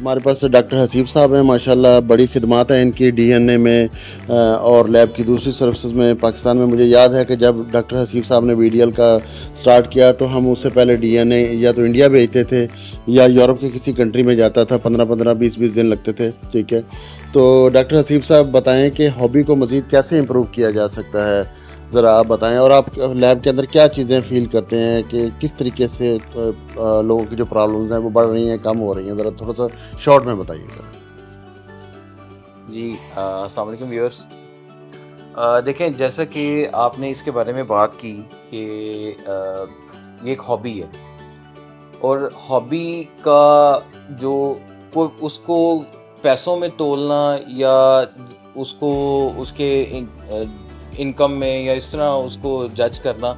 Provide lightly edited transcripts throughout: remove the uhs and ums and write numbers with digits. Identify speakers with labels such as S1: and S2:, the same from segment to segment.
S1: हमारे पास डॉक्टर हसीब साहब हैं, माशाल्लाह बड़ी खिदमत है इनकी डीएनए में और लैब की दूसरी सर्विसेज में पाकिस्तान में। मुझे याद है कि जब डॉक्टर हसीब साहब ने वीडीएल का स्टार्ट किया तो हम उससे पहले डीएनए या तो इंडिया भेजते थे या यूरोप के किसी कंट्री में जाता था, 15-15 20-20 दिन लगते थे। ठीक है, तो डॉक्टर हसीब साहब बताएं कि हॉबी को मज़ीद कैसे इम्प्रूव किया जा सकता है, ज़रा आप बताएं। और आप लैब के अंदर क्या चीज़ें फ़ील करते हैं कि किस तरीके से लोगों की जो प्रॉब्लम्स हैं वो बढ़ रही हैं, कम हो रही हैं, ज़रा थोड़ा सा शॉर्ट में बताइएगा।
S2: जी अस्सलाम वालेकुम व्यूअर्स। देखें, जैसा कि आपने इसके बारे में बात की कि ये एक हॉबी है और हॉबी का जो को उसको पैसों में तोलना या उसको उसके इनकम में या इस तरह उसको जज करना,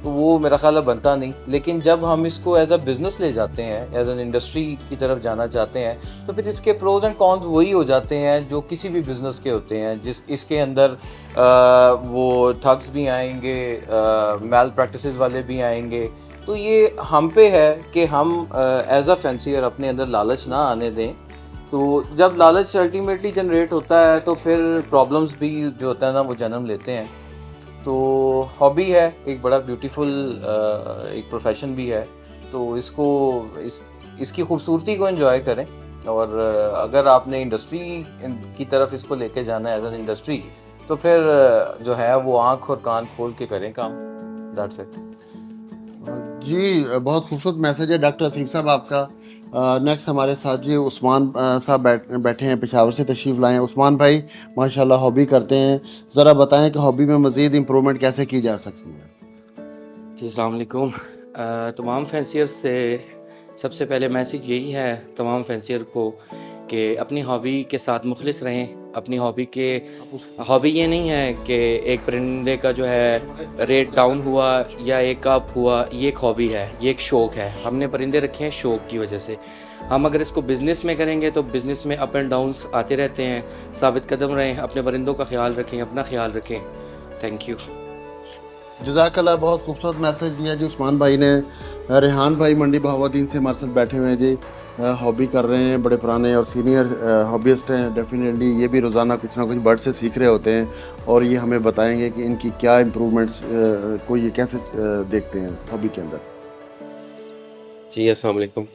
S2: तो वो मेरा ख़्याल है बनता नहीं। लेकिन जब हम इसको एज अ बिज़नेस ले जाते हैं, एज एन इंडस्ट्री की तरफ जाना चाहते हैं, तो फिर इसके प्रोज एंड कॉन्स वही हो जाते हैं जो किसी भी बिज़नेस के होते हैं। इसके अंदर वो ठग्स भी आएंगे, मैल प्रैक्टिसेस वाले भी आएंगे। तो ये हम पे है कि हम एज अ फैंसियर अपने अंदर लालच ना आने दें। तो जब लालच अल्टीमेटली जनरेट होता है तो फिर प्रॉब्लम्स भी जो होता है ना वो जन्म लेते हैं। तो हॉबी है, एक बड़ा ब्यूटीफुल एक प्रोफेशन भी है। तो इसकी खूबसूरती को एंजॉय करें। और अगर आपने इंडस्ट्री की तरफ इसको लेके जाना है एज एन इंडस्ट्री, तो फिर जो है वो आंख और कान खोल के करें काम। That's it.
S1: जी, बहुत खूबसूरत मैसेज है डॉक्टर हसीब साहब आपका। नेक्स्ट हमारे साथ जी उस्मान साहब बैठे हैं, पेशावर से तशरीफ़ लाए हैं। उस्मान भाई माशाल्लाह हॉबी करते हैं, ज़रा बताएं कि हॉबी में मज़ीद इम्प्रूवमेंट कैसे की जा सकती है।
S3: जी अस्सलाम वालेकुम। तमाम फैंसियर से सबसे पहले मैसेज यही है तमाम फैंसियर को कि अपनी हॉबी के साथ मुखलिस रहें। अपनी हॉबी ये नहीं है कि एक परिंदे का जो है रेट डाउन हुआ या एक अप हुआ, ये एक हॉबी है, ये एक शौक़ है। हमने परिंदे रखे हैं शौक़ की वजह से। हम अगर इसको बिज़नेस में करेंगे तो बिज़नेस में अप एंड डाउन्स आते रहते हैं। साबित कदम रहें, अपने परिंदों का ख्याल रखें, अपना ख्याल रखें। Thank you.
S1: जज़ाकल्लाह, बहुत खूबसूरत मैसेज दिया जी उस्मान भाई ने। रेहान भाई मंडी बहावुद्दीन से हमारे साथ बैठे हुए हैं जी, हॉबी कर रहे हैं, बड़े पुराने और सीनियर हॉबिस्ट हैं। डेफिनेटली ये भी रोज़ाना कुछ ना कुछ बर्ड से सीख रहे होते हैं और ये हमें बताएंगे कि इनकी क्या इम्प्रूवमेंट्स को ये कैसे देखते हैं हॉबी के अंदर।
S4: जी अस्सलाम वालेकुम।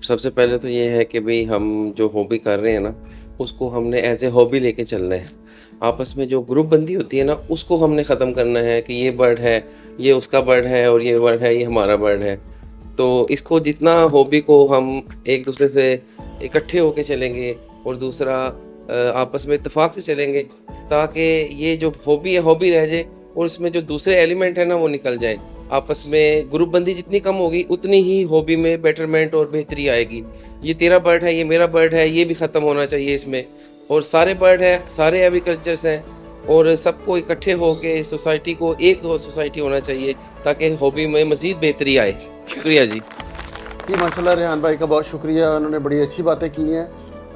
S4: सबसे पहले तो ये है कि भाई हम जो हॉबी कर रहे हैं ना, उसको हमने एज ए हॉबी लेके चलना है। आपस में जो ग्रुप बंदी होती है ना, उसको हमने ख़त्म करना है कि ये बर्ड है, ये उसका बर्ड है और ये बर्ड है, ये हमारा बर्ड है। तो इसको जितना हॉबी को हम एक दूसरे से इकट्ठे होके चलेंगे और दूसरा आपस में इत्तेफाक से चलेंगे, ताकि ये जो हॉबी है हॉबी रह जाए और इसमें जो दूसरे एलिमेंट है ना वो निकल जाए। आपस में ग्रुप बंदी जितनी कम होगी उतनी ही हॉबी में बेटरमेंट और बेहतरी आएगी। ये तेरा बर्ड है, ये मेरा बर्ड है, ये भी ख़त्म होना चाहिए इसमें। और सारे बर्ड हैं, सारे एग्रीकल्चर्स हैं और सबको इकट्ठे होके सोसाइटी को एक सोसाइटी होना चाहिए ताकि हॉबी में मज़ीद बेहतरी आए। शुक्रिया जी।
S1: जी माशाल्लाह, रेहान भाई का बहुत शुक्रिया, उन्होंने बड़ी अच्छी बातें की हैं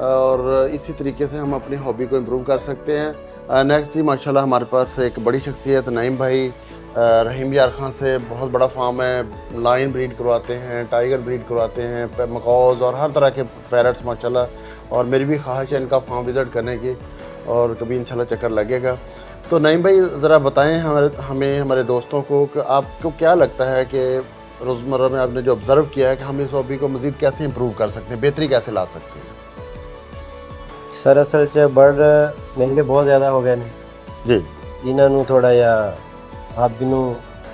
S1: और इसी तरीके से हम अपनी हॉबी को इम्प्रूव कर सकते हैं। नेक्स्ट जी माशाल्लाह हमारे पास एक बड़ी शख्सियत नईम भाई, रहीम यार खान से बहुत बड़ा फार्म है, लाइन ब्रीड करवाते हैं, टाइगर ब्रीड करवाते हैं, मकौज़ और हर तरह के पैरट्स माशाल्लाह। और मेरी भी ख्वाहिश है इनका फार्म विज़िट करने की और कभी इंशाल्लाह चक्कर लगेगा। तो नईम भाई ज़रा बताएं हमारे दोस्तों को कि आपको क्या लगता है कि रोज़मर्रा में आपने जो ऑब्ज़र्व किया है कि हम इस हॉबी को मज़ीद कैसे इम्प्रूव कर सकते हैं, बेहतरी कैसे ला सकते हैं।
S5: सर असल च बर्ड महंगे बहुत ज़्यादा हो गए ने
S1: जी,
S5: इन्हों थोड़ा या हॉबी नूं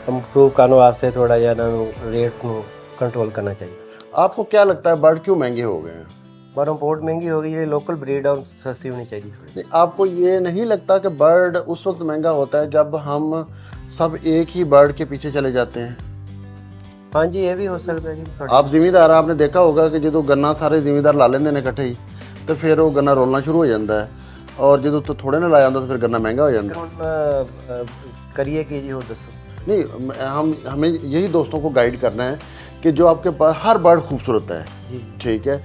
S5: इंप्रूव करने वास्ते थोड़ा या इन्हों रेट नूं कंट्रोल करना चाहिए।
S1: आपको क्या लगता है बर्ड क्यों महंगे हो गए हैं?
S5: पर इम्पोर्ट महंगी हो गई है, लोकल ब्रीड और सस्ती होनी चाहिए।
S1: नहीं, आपको ये नहीं लगता कि बर्ड उस वक्त महंगा होता है जब हम सब एक ही बर्ड के पीछे चले जाते हैं?
S5: हाँ जी, ये भी हो सकता है जी।
S1: आप जिमीदार, आपने देखा होगा कि जो गन्ना सारे जिमीदार ला लेंगे ने इकट्ठे ही, तो फिर वो गन्ना रोलना शुरू हो जाता है और जो तो थोड़े ना लाया तो फिर गन्ना महंगा हो जाता है।
S5: करिए कि जी हो दसो।
S1: नहीं, हमें यही दोस्तों को गाइड करना है कि जो आपके पास हर बर्ड खूबसूरत है, ठीक है,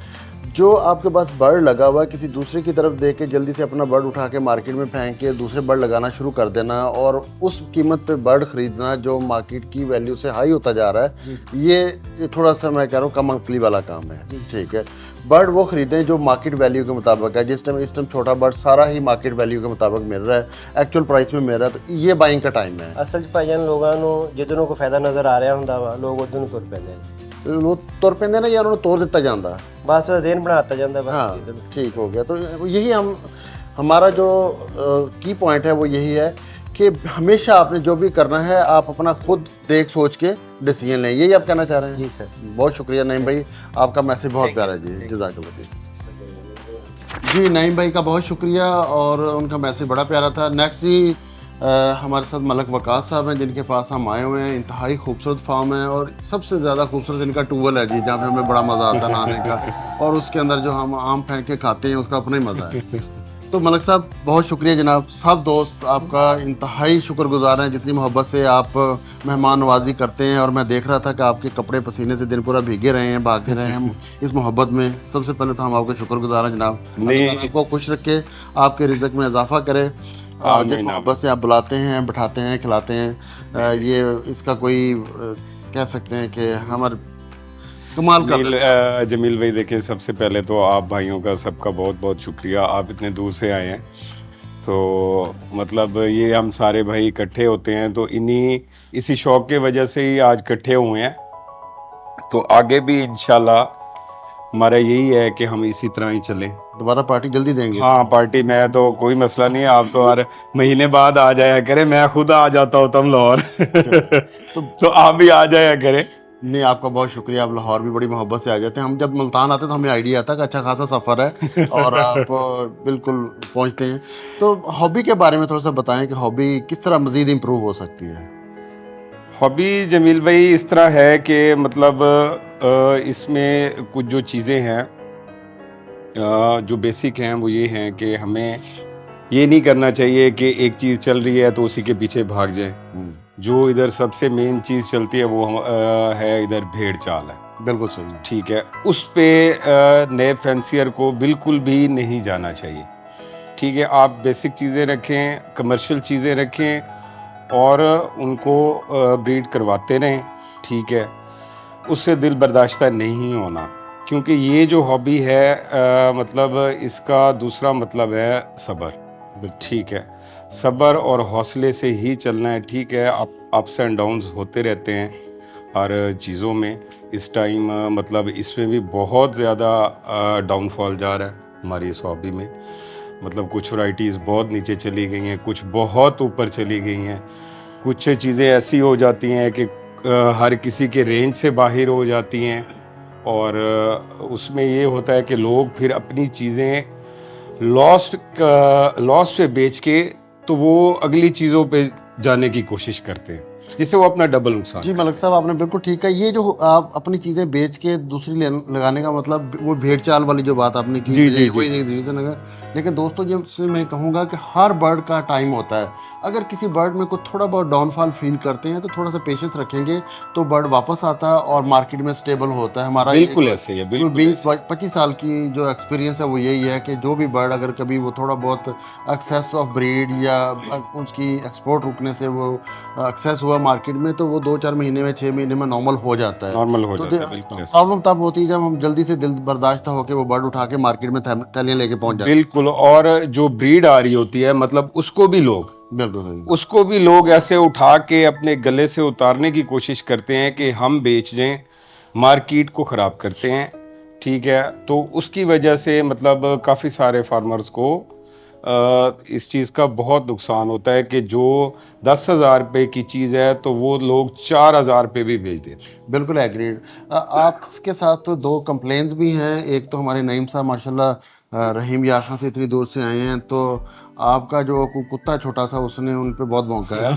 S1: जो आपके पास बर्ड लगा हुआ है किसी दूसरे की तरफ देख के जल्दी से अपना बर्ड उठा के मार्केट में फेंक के दूसरे बर्ड लगाना शुरू कर देना और उस कीमत पे बर्ड खरीदना जो मार्केट की वैल्यू से हाई होता जा रहा है, ये थोड़ा सा मैं कह रहा हूँ कम अक्ली वाला काम है। ठीक है, बर्ड वो खरीदें जो मार्केट वैल्यू के मुताबिक है। इस टाइम छोटा बर्ड सारा ही मार्केट वैल्यू के मुताबिक मिल रहा है, एक्चुअल प्राइस में मिल रहा है, तो ये बाइंग का टाइम है।
S5: ਅਸਲ 'ਚ ਭਾਈਜਾਨ ਲੋਕਾਂ ਨੂੰ ਜਿੱਦੋਂ ਨੂੰ ਕੋਈ ਫਾਇਦਾ ਨਜ਼ਰ ਆ ਰਿਹਾ ਹੁੰਦਾ ਵਾ ਲੋਕ ਉਦੋਂ ਨੂੰ ਤੁਰ ਪੈਂਦੇ ਨੇ।
S1: वो तुर पेंदे ना या उन्होंने तोड़ दिता जाता है।
S5: ਬਸ ਦੇਨ ਬਣਾ ਦਿੱਤਾ ਜਾਂਦਾ ਬਸ
S1: हाँ
S5: ਜਿੱਦੋਂ ਨੂੰ।
S1: ठीक हो गया। तो यही हमारा जो की पॉइंट है वो यही है कि हमेशा आपने जो भी करना है आप अपना खुद देख सोच के डिसीजन लें। यही आप कहना चाह रहे हैं?
S5: जी सर।
S1: बहुत शुक्रिया नईम भाई, आपका मैसेज बहुत प्यारा है जी, जज़ाकल्लाह जी। नईम भाई का बहुत शुक्रिया और उनका मैसेज बड़ा प्यारा था। नेक्स्ट जी हमारे साथ मलक वकास साहब हैं जिनके पास हम आए हुए हैं। इंतहाई खूबसूरत फार्म है और सबसे ज़्यादा खूबसूरत इनका टूवल है जी, जहाँ पे हमें बड़ा मज़ा आता है नहाने का और उसके अंदर जो हम आम फेंक के खाते हैं उसका अपना ही मज़ा है। तो मलक साहब बहुत शुक्रिया जनाब। सब दोस्त आपका इंतहाई शुक्रगुजार हैं जितनी मोहब्बत से आप मेहमान नवाजी करते हैं और मैं देख रहा था कि आपके कपड़े पसीने से दिन पूरा भीगे रहे हैं, भागते रहे हैं इस मोहब्बत में। सबसे पहले तो हम आपके शुक्रगुजार हैं जनाब। अल्लाह ताला आपको खुश रखे, आपके रिज़्क में इजाफा करे और जिस मोहब्बत से आप बुलाते हैं, बैठाते हैं, खिलाते हैं, ये इसका कोई कह सकते हैं कि हमारे कमाल का।
S6: जमील भाई देखिए, सबसे पहले तो आप भाइयों का सबका बहुत बहुत शुक्रिया, आप इतने दूर से आए हैं। तो मतलब ये हम सारे भाई इकट्ठे होते हैं तो इसी शौक़ के वजह से ही आज इकट्ठे हुए हैं। तो आगे भी इंशाल्लाह हमारा यही है कि हम इसी तरह ही चलें।
S1: दोबारा पार्टी जल्दी देंगे।
S6: हाँ पार्टी में तो कोई मसला नहीं है, आप तो हर महीने बाद आ जाया करें, मैं खुद आ जाता होता हूँ लाहौर तो आप भी आ जाया करें।
S1: नहीं आपका बहुत शुक्रिया, आप लाहौर भी बड़ी मोहब्बत से आ जाते हैं। हम जब मुल्तान आते हैं तो हमें आइडिया आता है कि अच्छा खासा सफ़र है और आप बिल्कुल पहुंचते हैं। तो हॉबी के बारे में थोड़ा सा बताएं कि हॉबी किस तरह मज़ीद इम्प्रूव हो सकती है?
S6: हॉबी जमील भाई इस तरह है कि मतलब इसमें कुछ जो चीज़ें हैं जो बेसिक हैं वो ये हैं कि हमें ये नहीं करना चाहिए कि एक चीज़ चल रही है तो उसी के पीछे भाग जाए। जो इधर सबसे मेन चीज़ चलती है वो है इधर भेड़ चाल है।
S1: बिल्कुल सही।
S6: ठीक है, उस पे नए फैंसियर को बिल्कुल भी नहीं जाना चाहिए। ठीक है, आप बेसिक चीज़ें रखें, कमर्शियल चीज़ें रखें और उनको ब्रीड करवाते रहें। ठीक है, उससे दिल बर्दाश्ता नहीं होना, क्योंकि ये जो हॉबी है मतलब इसका दूसरा मतलब है सब्र। ठीक है, सब्र और हौसले से ही चलना है। ठीक है, अप्स एंड डाउन्स होते रहते हैं हर चीज़ों में। इस टाइम मतलब इसमें भी बहुत ज़्यादा डाउनफॉल जा रहा है हमारी इस हॉबी में। मतलब कुछ वैराइटीज़ बहुत नीचे चली गई हैं, कुछ बहुत ऊपर चली गई हैं, कुछ चीज़ें ऐसी हो जाती हैं कि हर किसी के रेंज से बाहर हो जाती हैं और उसमें ये होता है कि लोग फिर अपनी चीज़ें लॉस पे बेच के तो वो अगली चीज़ों पे जाने की कोशिश करते हैं, जिससे वो अपना डबल नुकसान।
S1: जी मलक साहब आपने बिल्कुल ठीक है। ये जो आप अपनी चीज़ें बेच के दूसरी लगाने का मतलब वो भेड़ चाल वाली जो बात आपने की,
S6: जी,
S1: कोई नहीं रीज़न लगा। लेकिन दोस्तों जिसमें मैं कहूँगा कि हर बर्ड का टाइम होता है। अगर किसी बर्ड में कोई थोड़ा बहुत डाउनफॉल फील करते हैं तो थोड़ा सा पेशेंस रखेंगे तो बर्ड वापस आता है और मार्केट में स्टेबल होता है। हमारा
S6: बिल्कुल ऐसे ही है, बिल्कुल
S1: 20-25 साल की जो एक्सपीरियंस है वो यही है कि जो भी बर्ड अगर कभी वो थोड़ा बहुत एक्सेस ऑफ ब्रीड या उसकी एक्सपोर्ट रुकने से वो एक्सेस हुआ मार्केट में तो वो 2-4 महीने में 6 महीने में नॉर्मल हो जाता है।
S6: नॉर्मल हो
S1: तो
S6: जाता है, बिल्कुल ऐसे।
S1: प्रॉब्लम तब होती है जब हम जल्दी से दिल बर्दाश्त होकर वो बर्ड उठा के मार्केट में थैलियाँ लेके पहुंच जाते हैं।
S6: बिल्कुल, और जो ब्रीड आ रही होती है मतलब उसको भी लोग ऐसे उठा के अपने गले से उतारने की कोशिश करते हैं कि हम बेच दें, मार्केट को ख़राब करते हैं। ठीक है, तो उसकी वजह से मतलब काफ़ी सारे फार्मर्स को इस चीज़ का बहुत नुकसान होता है कि जो 10,000 रुपये की चीज़ है तो वो लोग 4,000 रुपये भी बेच देते हैं।
S1: बिल्कुल एग्रीड। आपके साथ तो 2 कंप्लेंट्स भी हैं। एक तो हमारे नईम साहब माशाल्लाह रहीम यार से इतनी दूर से आए हैं, तो आपका जो कुत्ता छोटा सा उसने उन पे बहुत भौंका है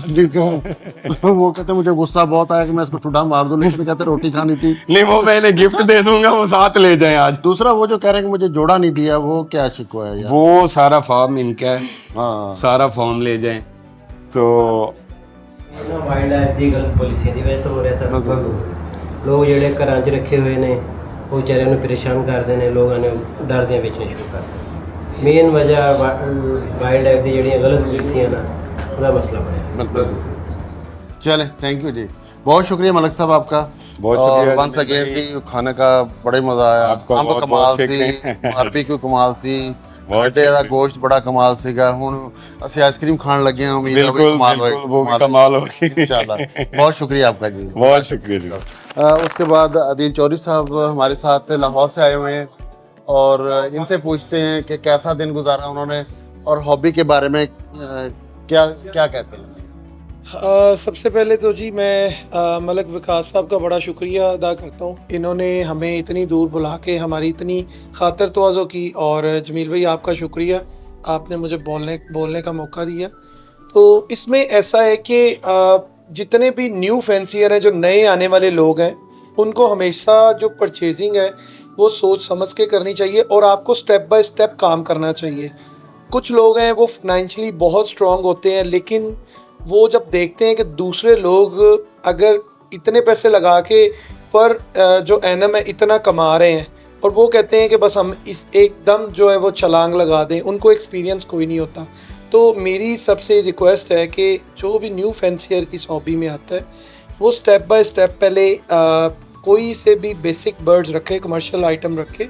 S1: वो कहते मुझे गुस्सा बहुत आया कि मैं इसको छुड़ा मार दूं, लेकिन कहते रोटी खानी थी।
S6: नहीं, वो मैंने गिफ्ट दे दूंगा, वो साथ ले जाएं आज।
S1: दूसरा वो जो कह रहे हैं कि मुझे जोड़ा नहीं दिया, वो क्या शिकवा है यार?
S6: वो सारा फॉर्म इनका है,
S1: हाँ
S6: सारा फॉर्म ले जाएं। तो
S5: ਵਾਈਲਡ ਲਾਈਫ ਦੀ ਗਲਤ ਪਾਲਿਸੀਆਂ ਦੀ ਵਜ੍ਹਾ ਤੋਂ ਹੋ ਰਿਹਾ ਸਰ। ਲੋਕ ਜਿਹੜੇ ਘਰਾਂ 'ਚ ਰੱਖੇ ਹੋਏ ਨੇ ਉਹ ਵਿਚਾਰਿਆਂ ਨੂੰ ਪਰੇਸ਼ਾਨ ਕਰਦੇ ਨੇ, ਲੋਕਾਂ ਨੇ ਡਰਦਿਆਂ ਵੇਚਣੇ ਸ਼ੁਰੂ ਕਰ ਦਿੱਤੇ। ਮੇਨ ਵਜ੍ਹਾ ਵਾਈਲਡ ਲਾਈਫ ਦੀ ਜਿਹੜੀਆਂ ਗਲਤ ਪਾਲਿਸੀਆਂ ਨਾ ਉਹਦਾ ਮਸਲਾ ਬਣਿਆ।
S1: बिल्कुल। चले, थैंक यू जी, बहुत शुक्रिया मलक साहब आपका।
S6: बहुत
S1: और
S6: शुक्रिया
S1: वंस
S6: जी
S1: अगेन
S6: भाई।
S1: जी खाने का बड़े मजा आया।
S6: आपका
S1: अंब
S6: बहुत-
S1: कमाल
S6: बहुत
S1: सी,
S6: शुक्रिया।
S1: बारबीक्यू कमाल सी,
S6: बहुत
S1: अंडे ਦਾ
S6: शुक्रिया।
S1: ਗੋਸ਼ਤ ਬੜਾ ਕਮਾਲ ਸੀਗਾ। ਹੁਣ ਅਸੀਂ ਆਈਸਕ੍ਰੀਮ ਖਾਣ ਲੱਗੇ ਹਾਂ, उम्मीद है वो भी
S6: बिल्कुल
S1: कमाल
S6: बिल्कुल, वो भी
S1: होएगी।
S6: कमाल होगी
S1: इंशाल्लाह। बहुत शुक्रिया आपका जी।
S6: बहुत शुक्रिया जी।
S1: उसके बाद आदिल चौधरी साहब हमारे साथ लाहौर से आए हुए हैं और इनसे पूछते हैं कि कैसा दिन गुजारा उन्होंने और हॉबी के बारे में क्या क्या कहते हैं।
S7: सबसे पहले तो जी मैं मलक विकास साहब का बड़ा शुक्रिया अदा करता हूँ। इन्होंने हमें इतनी दूर बुला के हमारी इतनी खातर तवाज़ो की, और जमील भाई आपका शुक्रिया, आपने मुझे बोलने का मौका दिया। तो इसमें ऐसा है कि जितने भी न्यू फैंसियर हैं, जो नए आने वाले लोग हैं, उनको हमेशा जो परचेजिंग है वो सोच समझ के करनी चाहिए और आपको स्टेप बाय स्टेप काम करना चाहिए। कुछ लोग हैं वो फाइनेंशियली बहुत स्ट्रांग होते हैं, लेकिन वो जब देखते हैं कि दूसरे लोग अगर इतने पैसे लगा के पर जो एनम है इतना कमा रहे हैं, और वो कहते हैं कि बस हम इस एकदम जो है वो छलांग लगा दें, उनको एक्सपीरियंस कोई नहीं होता। तो मेरी सबसे रिक्वेस्ट है कि जो भी न्यू फैंसियर इस हॉबी में आता है वो स्टेप बाय स्टेप पहले कोई से भी बेसिक बर्ड्स रखे, कमर्शियल आइटम रखे,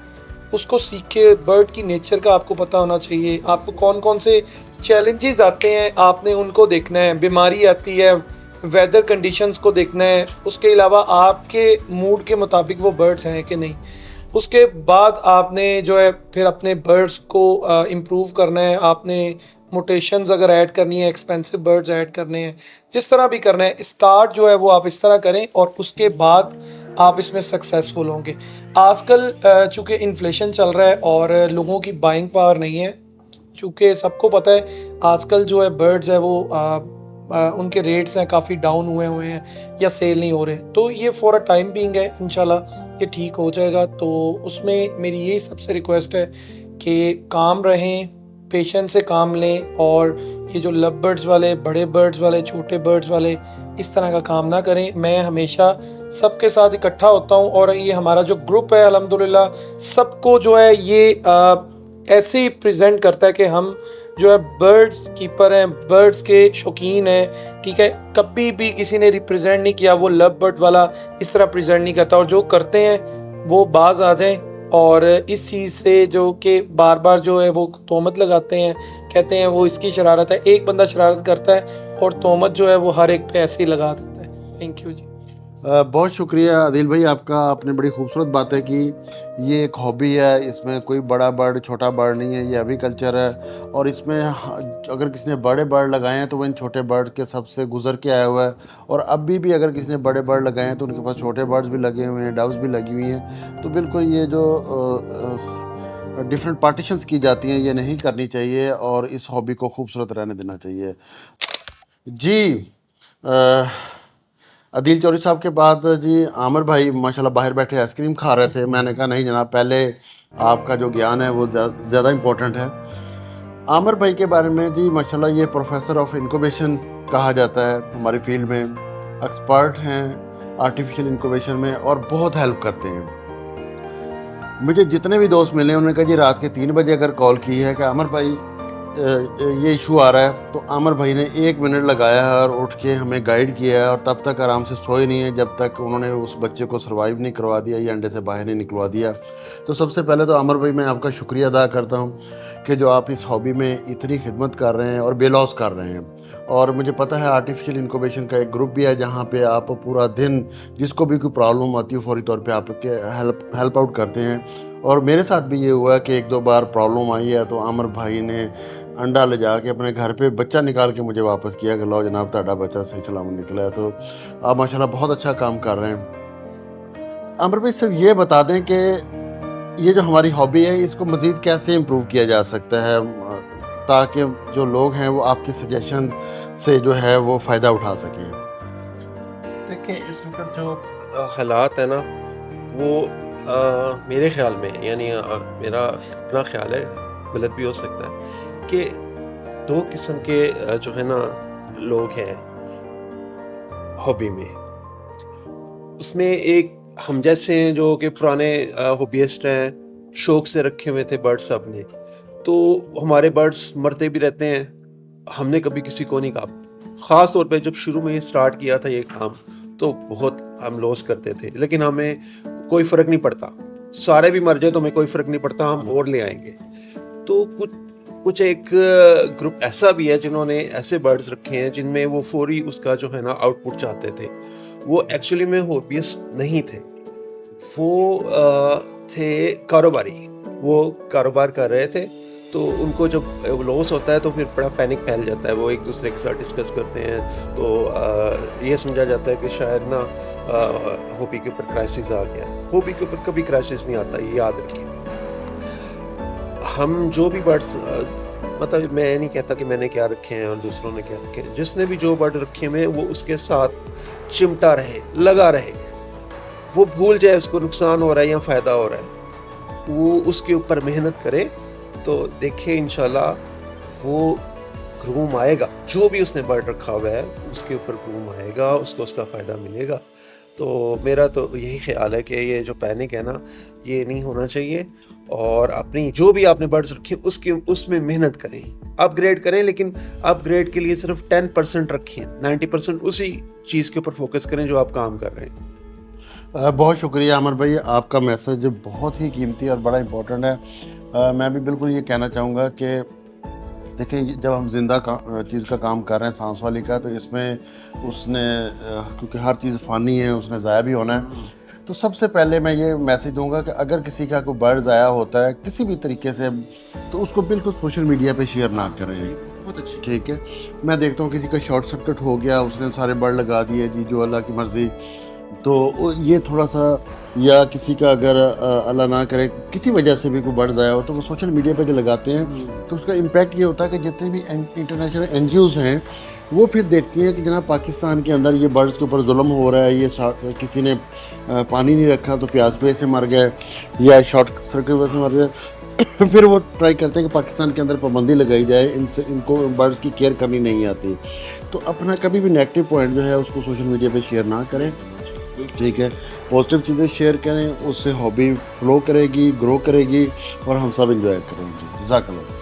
S7: उसको सीखे। बर्ड की नेचर का आपको पता होना चाहिए, आपको कौन कौन से चैलेंजेस आते हैं आपने उनको देखना है, बीमारी आती है, वेदर कंडीशंस को देखना है, उसके अलावा आपके मूड के मुताबिक वो बर्ड्स हैं कि नहीं। उसके बाद आपने जो है फिर अपने बर्ड्स को इम्प्रूव करना है, आपने मोटेशंस अगर ऐड करनी है, एक्सपेंसिव बर्ड्स ऐड करने हैं, जिस तरह भी करना है, स्टार्ट जो है वो आप इस तरह करें और उसके बाद आप इसमें सक्सेसफुल होंगे। आजकल चूँकि इन्फ्लेशन चल रहा है और लोगों की बाइंग पावर नहीं है, चूँकि सबको पता है आजकल जो है बर्ड्स है वो उनके रेट्स हैं काफ़ी डाउन हुए हैं या सेल नहीं हो रहे, तो ये फॉर अ टाइम बीइंग है, इंशाल्लाह ये ठीक हो जाएगा। तो उसमें मेरी यही सबसे रिक्वेस्ट है कि काम रहें, पेशेंस से काम लें, और ये जो लव बर्ड्स वाले, बड़े बर्ड्स वाले, छोटे बर्ड्स वाले, इस तरह का काम ना करें। मैं हमेशा सबके साथ इकट्ठा होता हूँ और ये हमारा जो ग्रुप है अल्हम्दुलिल्लाह सबको जो है ये ऐसे ही प्रेजेंट करता है कि हम जो है बर्ड्स कीपर हैं, बर्ड्स के शौकीन हैं, ठीक है। कभी भी किसी ने रिप्रेजेंट नहीं किया वो लव बर्ड वाला इस तरह प्रेजेंट नहीं करता, और जो करते हैं वो बाज आ जाएं। और इस चीज़ से जो कि बार बार जो है वो तोहमत लगाते हैं, कहते हैं वो इसकी शरारत है। एक बंदा शरारत करता है और तोहमत जो है वो हर एक पे ऐसे ही लगा देता है। थैंक यू जी।
S1: बहुत शुक्रिया आदिल भाई आपका, आपने बड़ी खूबसूरत बातें की। ये एक हॉबी है, इसमें कोई बड़ा बर्ड छोटा बर्ड नहीं है, ये एग्रीकल्चर है। और इसमें अगर किसी ने बड़े बर्ड लगाए हैं तो वो इन छोटे बर्ड के सबसे गुजर के आया हुआ है, और अभी भी अगर किसी ने बड़े बर्ड लगाए हैं तो उनके पास छोटे बर्ड्स भी लगे हुए हैं, डव्स भी लगी हुई हैं। तो बिल्कुल ये जो डिफरेंट पार्टीशंस की जाती हैं ये नहीं करनी चाहिए और इस हॉबी को खूबसूरत रहने देना चाहिए जी। आदिल चौधरी साहब के बाद जी आमिर भाई माशाल्लाह बाहर बैठे आइसक्रीम खा रहे थे। मैंने कहा नहीं जनाब, पहले आपका जो ज्ञान है वो ज़्यादा इम्पोर्टेंट है। आमिर भाई के बारे में जी माशाल्लाह ये प्रोफेसर ऑफ इनक्यूबेशन कहा जाता है हमारी फील्ड में, एक्सपर्ट हैं आर्टिफिशियल इनक्यूबेशन में और बहुत हेल्प करते हैं। मुझे जितने भी दोस्त मिले उन्होंने कहा जी रात के 3 बजे अगर कॉल की है कि आमिर भाई ये इशू आ रहा है, तो आमिर भाई ने 1 मिनट लगाया है और उठ के हमें गाइड किया है, और तब तक आराम से सोए नहीं है जब तक उन्होंने उस बच्चे को सर्वाइव नहीं करवा दिया या अंडे से बाहर नहीं निकलवा दिया। तो सबसे पहले तो आमिर भाई मैं आपका शुक्रिया अदा करता हूँ कि जो आप इस हॉबी में इतनी खिदमत कर रहे हैं और बेलॉस कर रहे हैं। और मुझे पता है आर्टिफिशियल इनक्यूबेशन का एक ग्रुप भी है जहाँ पे आप पूरा दिन जिसको भी कोई प्रॉब्लम आती है फौरी तौर पे आपके हेल्प आउट करते हैं। और मेरे साथ भी ये हुआ कि 1-2 बार प्रॉब्लम आई है तो आमिर भाई ने अंडा ले जा के अपने घर पे बच्चा निकाल के मुझे वापस किया कि लो जनाब ਤੁਹਾਡਾ बच्चा सही सलामत निकला है। तो आप माशाल्लाह बहुत अच्छा काम कर रहे हैं। आमिर भाई सिर्फ ये बता दें कि ये जो हमारी हॉबी है इसको मज़ीद कैसे इम्प्रूव किया जा सकता है ताकि जो लोग हैं वो आपके सजेशन से जो है वो फ़ायदा उठा सकें।
S8: देखिए इस वक्त जो हालात है ना वो मेरे ख्याल में, यानी मेरा अपना ख्याल है, गलत भी हो सकता है, कि 2 किस्म के जो है ना लोग हैं हॉबी में। उसमें एक हम जैसे हैं जो कि पुराने हॉबियस्ट हैं, शौक से रखे हुए थे बर्ड्स सब ने, तो हमारे बर्ड्स मरते भी रहते हैं, हमने कभी किसी को नहीं कहा। ख़ास तौर पे जब शुरू में ये स्टार्ट किया था ये काम, तो बहुत हम लॉस करते थे, लेकिन हमें कोई फ़र्क नहीं पड़ता, सारे भी मर जाए तो हमें कोई फ़र्क नहीं पड़ता, हम और ले आएंगे। तो कुछ एक ग्रुप ऐसा भी है जिन्होंने ऐसे बर्ड्स रखे हैं जिनमें वो फौरी उसका जो है ना आउटपुट चाहते थे। वो एक्चुअली में हॉबियस्ट नहीं थे, वो थे कारोबारी, वो कारोबार कर रहे थे। तो उनको जब लॉस होता है तो फिर बड़ा पैनिक फैल जाता है, वो एक दूसरे के साथ डिस्कस करते हैं, तो ये समझा जाता है कि शायद ना हॉबी के ऊपर क्राइसिस आ गया। हॉबी के ऊपर कभी क्राइसिस नहीं आता, ये याद रखिए। हम जो भी बर्ड्स मतलब मैं नहीं कहता कि मैंने क्या रखे हैं और दूसरों ने क्या रखे हैं, जिसने भी जो बर्ड रखे हुए वो उसके साथ चिमटा रहे, लगा रहे, वो भूल जाए उसको नुकसान हो रहा है या फ़ायदा हो रहा है, वो उसके ऊपर मेहनत करे, तो देखिए इंशाल्लाह वो ग्रूम आएगा। जो भी उसने बर्ड रखा हुआ है उसके ऊपर ग्रूम आएगा, उसको उसका फ़ायदा मिलेगा। तो मेरा तो यही ख्याल है कि ये जो पैनिक है ना, ये नहीं होना चाहिए, और अपनी जो भी आपने बर्ड्स रखे उसमें मेहनत करें, अपग्रेड करें, लेकिन अपग्रेड के लिए सिर्फ 10% रखें, 90% उसी चीज़ के ऊपर फोकस करें जो आप काम कर रहे हैं।
S1: बहुत शुक्रिया आमिर भाई, आपका मैसेज बहुत ही कीमती और बड़ा इम्पोर्टेंट है। मैं भी बिल्कुल ये कहना चाहूँगा कि देखिए, जब हम जिंदा चीज़ का काम कर रहे हैं, सांस वाली का, तो इसमें उसने क्योंकि हर चीज़ फ़ानी है, उसने ज़ाया भी होना है। तो सबसे पहले मैं ये मैसेज दूंगा कि अगर किसी का कोई बर्ड ज़ाया होता है किसी भी तरीके से, तो उसको बिल्कुल सोशल मीडिया पे शेयर ना करें।
S8: बहुत अच्छी,
S1: ठीक है। मैं देखता हूँ किसी का शॉर्ट सर्किट हो गया, उसने सारे बर्ड लगा दिए जी, जो अल्लाह की मर्ज़ी, तो ये थोड़ा सा, या किसी का अगर अल्लाह ना करे किसी वजह से भी कोई बर्ड ज़ाया हो, तो वो सोशल मीडिया पे जो लगाते हैं, तो उसका इम्पैक्ट ये होता है कि जितने भी इंटरनेशनल NGOs हैं वो फिर देखती हैं कि जनाब पाकिस्तान के अंदर ये बर्ड्स के ऊपर जुल्म हो रहा है, ये किसी ने पानी नहीं रखा तो प्यास पे से मर गए, या शॉर्ट सर्किट वजह से मर गए। फिर वो ट्राई करते हैं कि पाकिस्तान के अंदर पाबंदी लगाई जाए, इनको बर्ड्स की केयर करनी नहीं आती। तो अपना कभी भी नेगेटिव पॉइंट जो है उसको सोशल मीडिया पे शेयर ना करें, ठीक है। पॉजिटिव चीज़ें शेयर करें, उससे हॉबी फ्लो करेगी, ग्रो करेगी, और हम सब इंजॉय करेंगे। जज़ाकल्लाह।